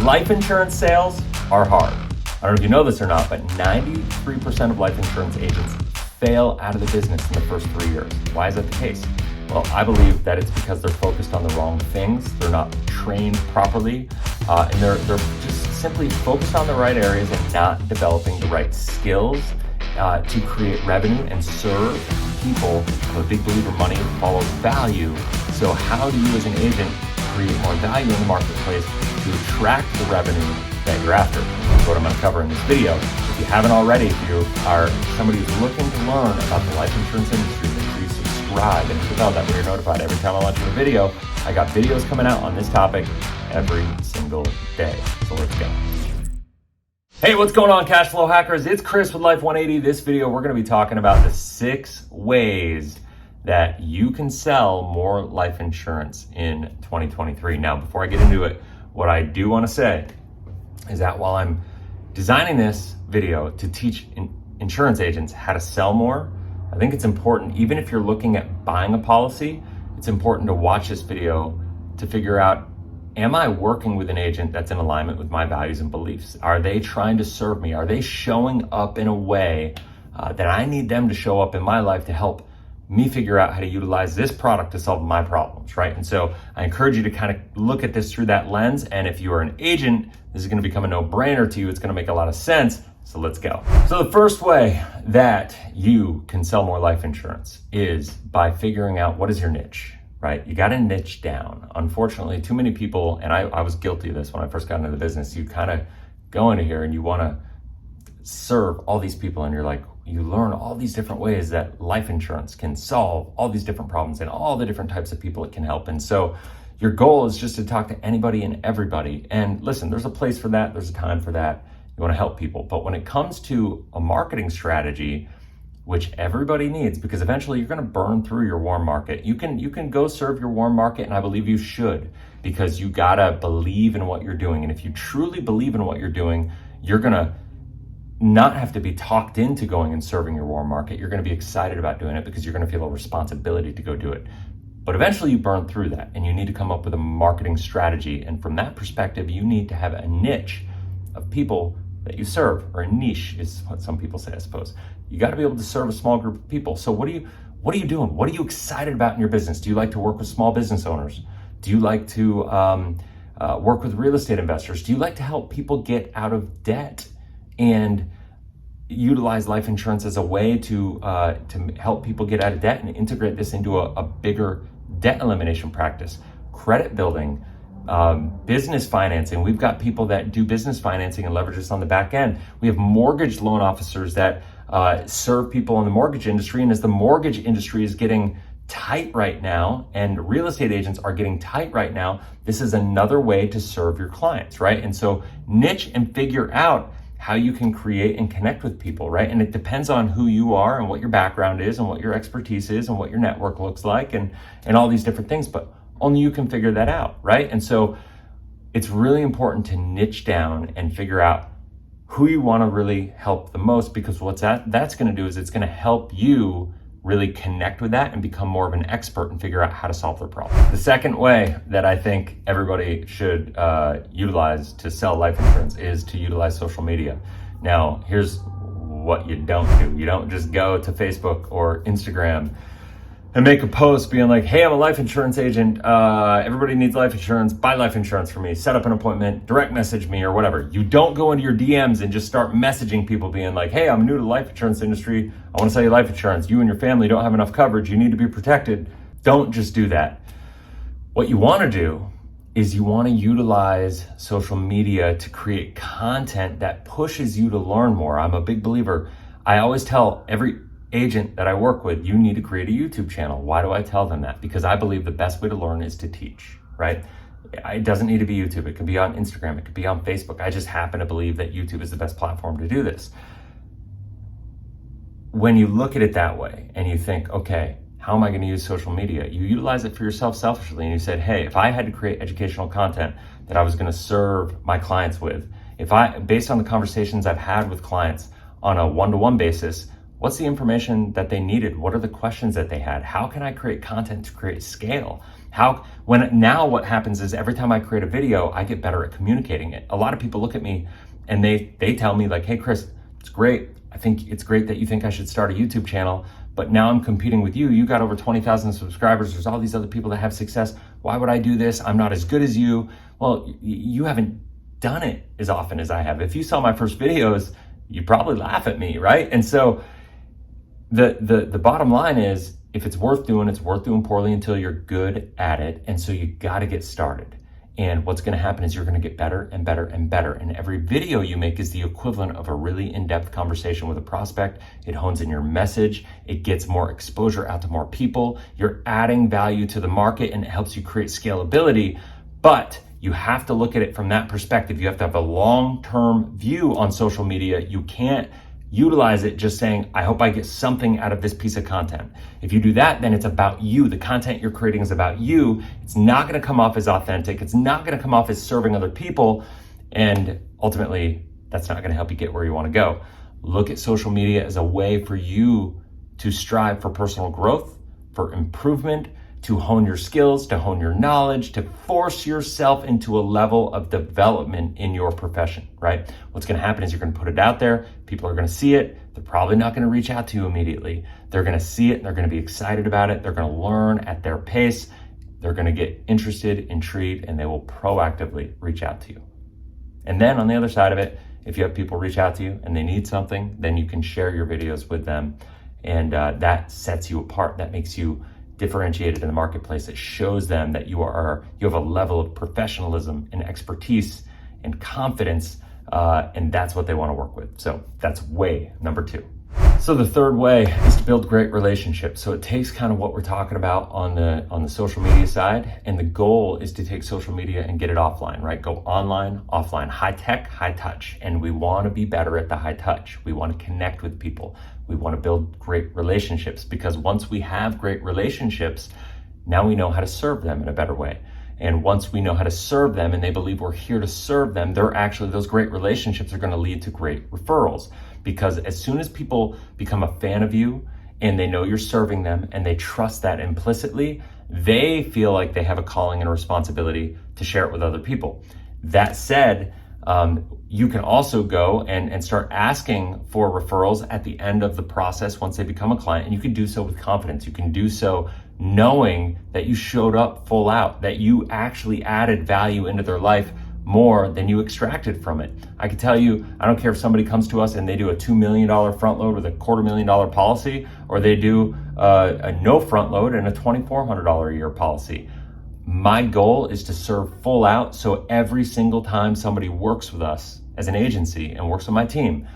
Life insurance sales are hard. I don't know if you know this or not, but 93% of life insurance agents fail out of the business in the first 3 years. Why is that the case? Well, I believe that it's because they're focused on the wrong things. They're not trained properly, and they're just simply focused on the right areas and not developing the right skills to create revenue and serve people. I'm a big believer money follows value. So how do you as an agent create more value in the marketplace to attract the revenue that you're after? That's what I'm going to cover in this video. If you haven't already, if you are somebody who's looking to learn about the life insurance industry, make sure you subscribe and hit the bell that way you're notified every time I launch a video. I got videos coming out on this topic every single day. So let's go. Hey, what's going on, Cashflow hackers? It's Chris with Life 180. This video, we're going to be talking about the 6 ways that you can sell more life insurance in 2023. Now, before I get into it, what I do want to say is that while I'm designing this video to teach insurance agents how to sell more, I think it's important, even if you're looking at buying a policy, it's important to watch this video to figure out, am I working with an agent that's in alignment with my values and beliefs? Are they trying to serve me? Are they showing up in a way that I need them to show up in my life to help me figure out how to utilize this product to solve my problems, right? And so I encourage you to kind of look at this through that lens. And if you are an agent, this is going to become a no-brainer to you. It's going to make a lot of sense. So let's go. So the first way that you can sell more life insurance is by figuring out what is your niche, right? You got to niche down. Unfortunately, too many people, and I was guilty of this when I first got into the business, you kind of go into here and you want to serve all these people, and you're like, you learn all these different ways that life insurance can solve all these different problems and all the different types of people it can help. And so your goal is just to talk to anybody and everybody. And listen, there's a place for that. There's a time for that. You want to help people. But when it comes to a marketing strategy, which everybody needs, because eventually you're going to burn through your warm market. You can go serve your warm market, and I believe you should, because you got to believe in what you're doing. And if you truly believe in what you're doing, you're going to not have to be talked into going and serving your warm market. You're going to be excited about doing it because you're going to feel a responsibility to go do it. But eventually you burn through that, and you need to come up with a marketing strategy. And from that perspective, you need to have a niche of people that you serve, or a niche is what some people say, I suppose. You got to be able to serve a small group of people. So what are you doing? What are you excited about in your business? Do you like to work with small business owners? Do you like to work with real estate investors? Do you like to help people get out of debt and utilize life insurance as a way to help people get out of debt and integrate this into a bigger debt elimination practice, credit building, business financing? We've got people that do business financing and leverage this on the back end. We have mortgage loan officers that serve people in the mortgage industry. And as the mortgage industry is getting tight right now, and real estate agents are getting tight right now, this is another way to serve your clients, right? And so niche and figure out how you can create and connect with people, right? And it depends on who you are and what your background is and what your expertise is and what your network looks like and all these different things, but only you can figure that out, right? And so it's really important to niche down and figure out who you want to really help the most, because what that's going to do is it's going to help you really connect with that and become more of an expert and figure out how to solve their problem. The second way that I think everybody should utilize to sell life insurance is to utilize social media. Now, here's what you don't do. You don't just go to Facebook or Instagram and make a post being like, hey, I'm a life insurance agent. Everybody needs life insurance. Buy life insurance for me. Set up an appointment, direct message me or whatever. You don't go into your DMs and just start messaging people being like, hey, I'm new to the life insurance industry. I want to sell you life insurance. You and your family don't have enough coverage. You need to be protected. Don't just do that. What you want to do is you want to utilize social media to create content that pushes you to learn more. I'm a big believer. I always tell every agent that I work with, you need to create a YouTube channel. Why do I tell them that? Because I believe the best way to learn is to teach, right? It doesn't need to be YouTube. It could be on Instagram. It could be on Facebook. I just happen to believe that YouTube is the best platform to do this. When you look at it that way and you think, okay, how am I going to use social media? You utilize it for yourself selfishly, and you said, hey, if I had to create educational content that I was going to serve my clients with, based on the conversations I've had with clients on a one-to-one basis, what's the information that they needed? What are the questions that they had? How can I create content to create scale? Now what happens is every time I create a video, I get better at communicating it. A lot of people look at me and they tell me like, hey, Chris, it's great. I think it's great that you think I should start a YouTube channel, but now I'm competing with you. You got over 20,000 subscribers. There's all these other people that have success. Why would I do this? I'm not as good as you. Well, you haven't done it as often as I have. If you saw my first videos, you'd probably laugh at me, right? And so the bottom line is, if it's worth doing poorly until you're good at it. And so you got to get started. And what's going to happen is you're going to get better and better and better. And every video you make is the equivalent of a really in-depth conversation with a prospect. It hones in your message. It gets more exposure out to more people. You're adding value to the market and it helps you create scalability. But you have to look at it from that perspective. You have to have a long-term view on social media. You can't utilize it just saying, I hope I get something out of this piece of content. If you do that, then it's about you. The content you're creating is about you. It's not going to come off as authentic. It's not going to come off as serving other people. And ultimately, that's not going to help you get where you want to go. Look at social media as a way for you to strive for personal growth, for improvement, to hone your skills, to hone your knowledge, to force yourself into a level of development in your profession, right? What's going to happen is you're going to put it out there. People are going to see it. They're probably not going to reach out to you immediately. They're going to see it and they're going to be excited about it. They're going to learn at their pace. They're going to get interested, intrigued, and they will proactively reach out to you. And then on the other side of it, if you have people reach out to you and they need something, then you can share your videos with them. And that sets you apart. That makes you differentiated in the marketplace. It shows them that you have a level of professionalism and expertise and confidence, and that's what they want to work with. So that's way number 2. So the third way is to build great relationships. So it takes kind of what we're talking about on the social media side, and the goal is to take social media and get it offline, right? Go online, offline, high tech, high touch. And we want to be better at the high touch. We want to connect with people. We want to build great relationships, because once we have great relationships, now we know how to serve them in a better way. And once we know how to serve them and they believe we're here to serve them, those great relationships are going to lead to great referrals. Because as soon as people become a fan of you and they know you're serving them and they trust that implicitly, they feel like they have a calling and a responsibility to share it with other people. That said, you can also go and start asking for referrals at the end of the process once they become a client, and you can do so with confidence. You can do so knowing that you showed up full out, that you actually added value into their life more than you extracted from it. I can tell you, I don't care if somebody comes to us and they do a $2 million front load with a $250,000 policy, or they do a no front load and a $2,400 a year policy. My goal is to serve full out, so every single time somebody works with us as an agency and works with my team,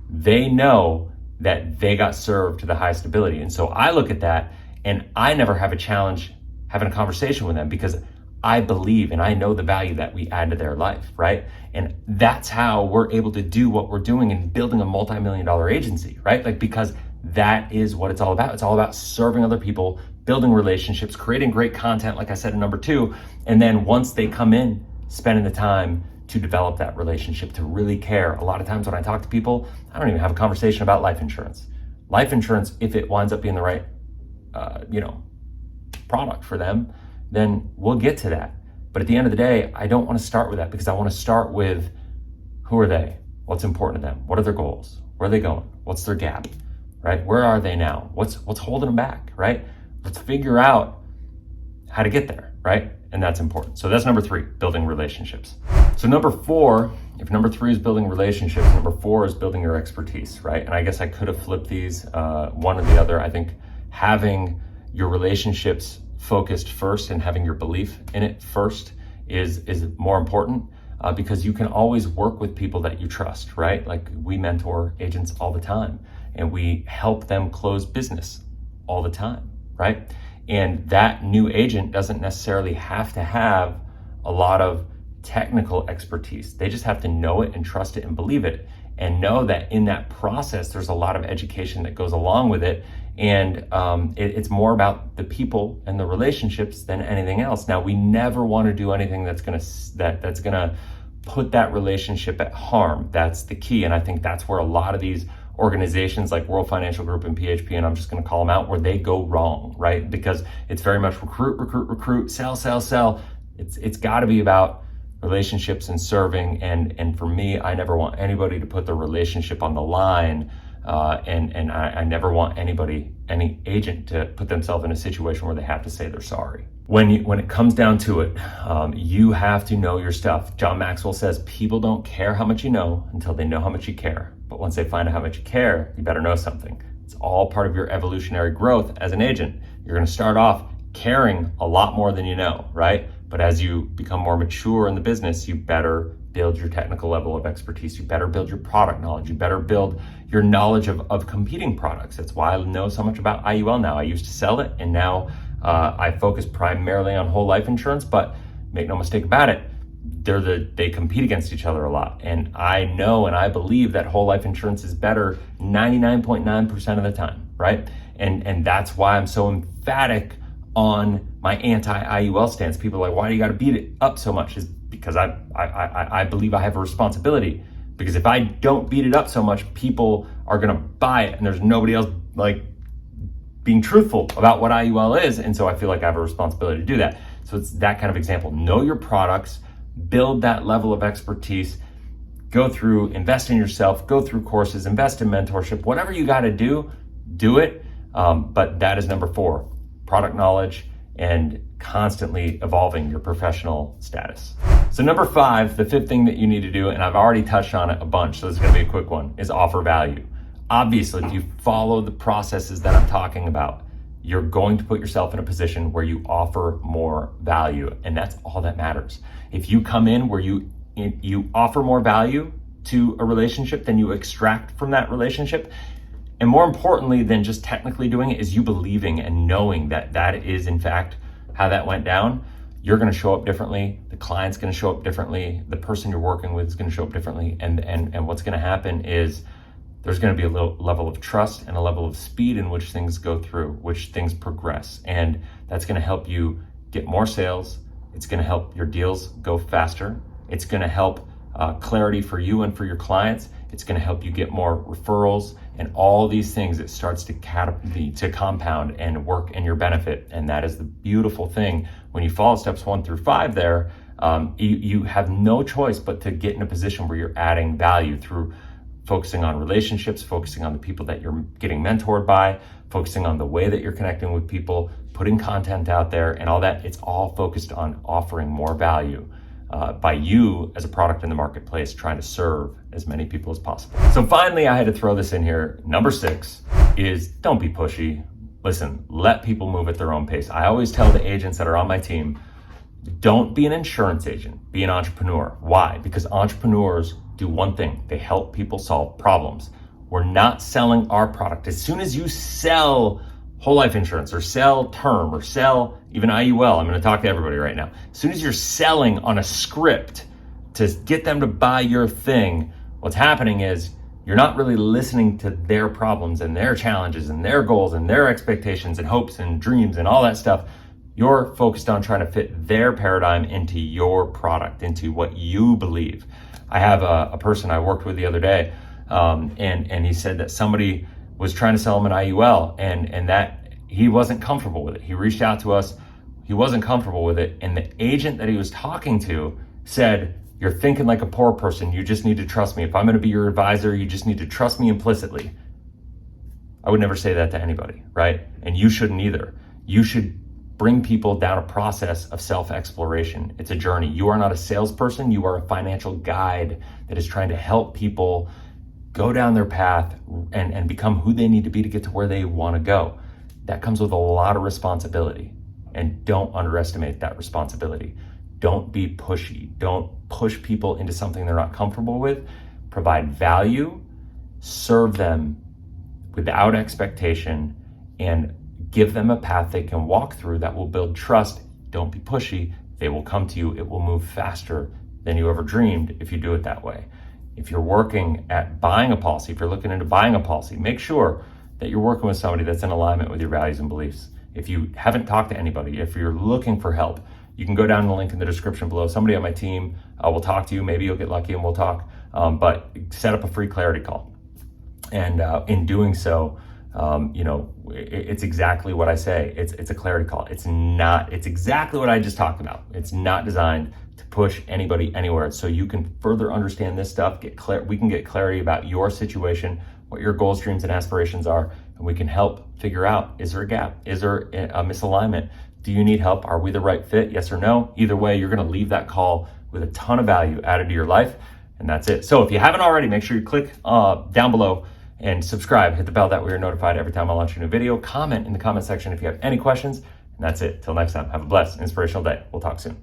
they know that they got served to the highest ability. And so I look at that and I never have a challenge having a conversation with them, because I believe and I know the value that we add to their life, right? And that's how we're able to do what we're doing in building a multi-million-dollar agency, right? Like, because that is what it's all about. It's all about serving other people, building relationships, creating great content, like I said in number 2. And then once they come in, spending the time to develop that relationship, to really care. A lot of times when I talk to people, I don't even have a conversation about life insurance. Life insurance, if it winds up being the right, product for them, then we'll get to that. But at the end of the day, I don't want to start with that, because I want to start with, who are they? What's important to them? What are their goals? Where are they going? What's their gap, right? Where are they now? What's holding them back, right? Let's figure out how to get there, right? And that's important. So that's number 3, building relationships. So number 4, if number 3 is building relationships, number 4 is building your expertise, right? And I guess I could have flipped these one or the other. I think having your relationships focused first and having your belief in it first is more important, because you can always work with people that you trust, right? Like, we mentor agents all the time and we help them close business all the time, right? And that new agent doesn't necessarily have to have a lot of technical expertise. They just have to know it and trust it and believe it, and know that in that process, there's a lot of education that goes along with it. And it's more about the people and the relationships than anything else. Now, we never want to do anything that's gonna put that relationship at harm. That's the key. And I think that's where a lot of these organizations like World Financial Group and PHP, and I'm just going to call them out, where they go wrong, right? Because it's very much recruit, sell. It's got to be about relationships and serving. And for me, I never want anybody to put their relationship on the line. And I never want any agent to put themselves in a situation where they have to say they're sorry. When it comes down to it, you have to know your stuff. John Maxwell says, people don't care how much you know until they know how much you care. But once they find out how much you care, you better know something. It's all part of your evolutionary growth as an agent. You're going to start off caring a lot more than you know, right? But as you become more mature in the business, you better build your technical level of expertise. You better build your product knowledge. You better build your knowledge of competing products. That's why I know so much about IUL now. I used to sell it, and now I focus primarily on whole life insurance, but make no mistake about it, they compete against each other a lot. And I know and I believe that whole life insurance is better 99.9% of the time, right? And that's why I'm so emphatic on my anti-IUL stance. People are like, why do you got to beat it up so much? Is because I believe I have a responsibility. Because if I don't beat it up so much, people are going to buy it, and there's nobody else like being truthful about what IUL is. And so I feel like I have a responsibility to do that. So it's that kind of example. Know your products, build that level of expertise, invest in yourself, go through courses, invest in mentorship, whatever you got to do it. But that is number 4, product knowledge and constantly evolving your professional status. So number 5, the 5th thing that you need to do, and I've already touched on it a bunch, so this is going to be a quick one, is offer value. Obviously, if you follow the processes that I'm talking about, you're going to put yourself in a position where you offer more value, and that's all that matters. If you come in where you offer more value to a relationship than you extract from that relationship, and more importantly than just technically doing it, is you believing and knowing that that is in fact how that went down, you're going to show up differently. The client's going to show up differently. The person you're working with is going to show up differently. And what's going to happen is there's going to be a little level of trust and a level of speed in which things go through, which things progress. And that's going to help you get more sales. It's going to help your deals go faster. It's going to help clarity for you and for your clients. It's going to help you get more referrals, and all these things. It starts to compound and work in your benefit. And that is the beautiful thing. When you follow steps 1 through 5 there, you have no choice but to get in a position where you're adding value through focusing on relationships, focusing on the people that you're getting mentored by, focusing on the way that you're connecting with people, putting content out there and all that. It's all focused on offering more value by you as a product in the marketplace, trying to serve as many people as possible. So finally, I had to throw this in here. Number 6 is don't be pushy. Listen, let people move at their own pace. I always tell the agents that are on my team, don't be an insurance agent, be an entrepreneur. Why? Because entrepreneurs do one thing. They help people solve problems. We're not selling our product. As soon as you sell whole life insurance or sell term or sell even IUL, I'm going to talk to everybody right now. As soon as you're selling on a script to get them to buy your thing, what's happening is you're not really listening to their problems and their challenges and their goals and their expectations and hopes and dreams and all that stuff. You're focused on trying to fit their paradigm into your product, into what you believe. I have a person I worked with the other day, and he said that somebody was trying to sell him an IUL and that he wasn't comfortable with it. He reached out to us, he wasn't comfortable with it, and the agent that he was talking to said, "You're thinking like a poor person, you just need to trust me. If I'm gonna be your advisor, you just need to trust me implicitly." I would never say that to anybody, right? And you shouldn't either. You should bring people down a process of self-exploration. It's a journey. You are not a salesperson, you are a financial guide that is trying to help people go down their path and become who they need to be to get to where they want to go. That comes with a lot of responsibility, and don't underestimate that responsibility. Don't be pushy. Don't push people into something they're not comfortable with. Provide value, serve them without expectation, and give them a path they can walk through that will build trust. Don't be pushy. They will come to you. It will move faster than you ever dreamed if you do it that way. If you're working at buying a policy, if you're looking into buying a policy, make sure that you're working with somebody that's in alignment with your values and beliefs. If you haven't talked to anybody, if you're looking for help, you can go down the link in the description below. Somebody on my team will talk to you. Maybe you'll get lucky and we'll talk, but set up a free clarity call. And in doing so, it's exactly what I say. It's a clarity call. It's exactly what I just talked about. It's not designed to push anybody anywhere. So you can further understand this stuff, we can get clarity about your situation, what your goals, dreams, and aspirations are, and we can help figure out, is there a gap? Is there a misalignment? Do you need help? Are we the right fit? Yes or no? Either way, you're gonna leave that call with a ton of value added to your life, and that's it. So if you haven't already, make sure you click down below and subscribe, hit the bell, that way you're notified every time I launch a new video. Comment in the comment section if you have any questions, and that's it. Till next time, have a blessed, inspirational day. We'll talk soon.